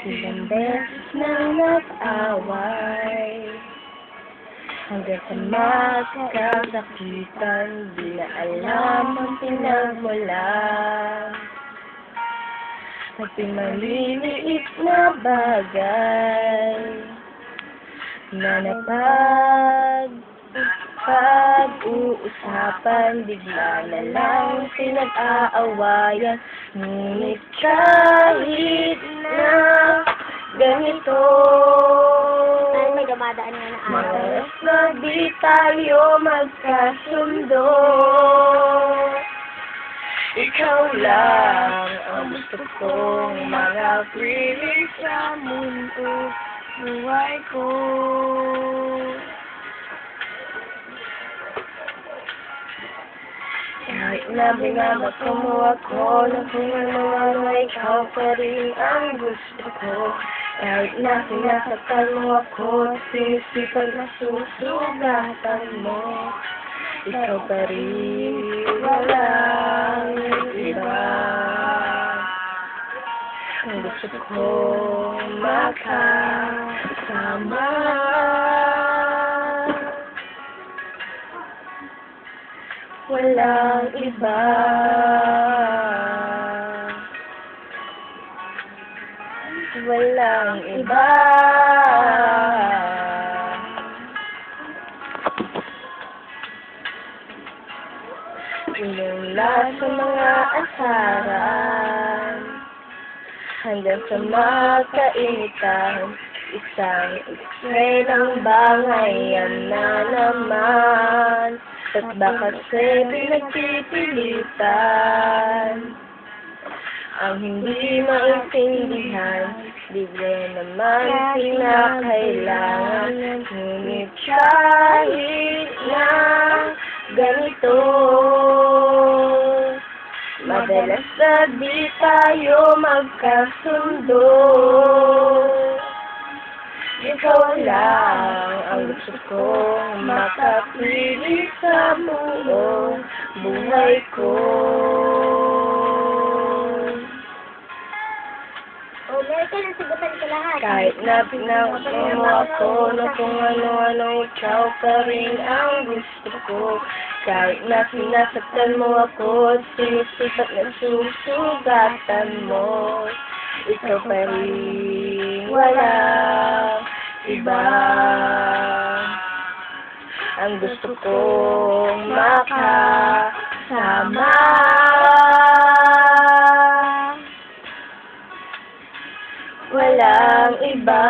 Ilang beses nang nag-away hanggang sa magkakasakitan, di na alam ang pinagmulan. Pati maliliit na bagay na pag-uusapan, bigla na lang pinag-aawayan. Ngunit kahit na ganito, May dumadaan nga na araw. malas na di tayo magkasundo. Ikaw lang ang gusto kong mga piling sa mundo, buhay ko. Kahit na binabato mo ako na kung ano-ano, ikaw pa rin ang gusto ko. Kahit na sinasaktan mo ako, sinisipag na susugatan mo, ikaw pa rin, walang iba. Ang gusto kong makasama, walang iba. Walang iba. Mula sa mga asaran hanggang sa makainitan, isang x-ray ng bangayan na naman. At ba kasi pinagpipilitan ang hindi maintindihan, bigla naman kinakailangan. Ngunit kahit na ganito, madalas na di tayo magkasundo. Ikaw lang ang gusto kong makapili sa buong buhay ko. Meron ka nang sagutan ko lahat. Kahit na pinakasama mo ako na kung ano-ano, ikaw pa rin ang gusto ko. Kahit na sinasaktan mo ako at sinisipat na susugatan mo, ikaw pa rin, walang iba. Ang gusto kong makasama, walang iba.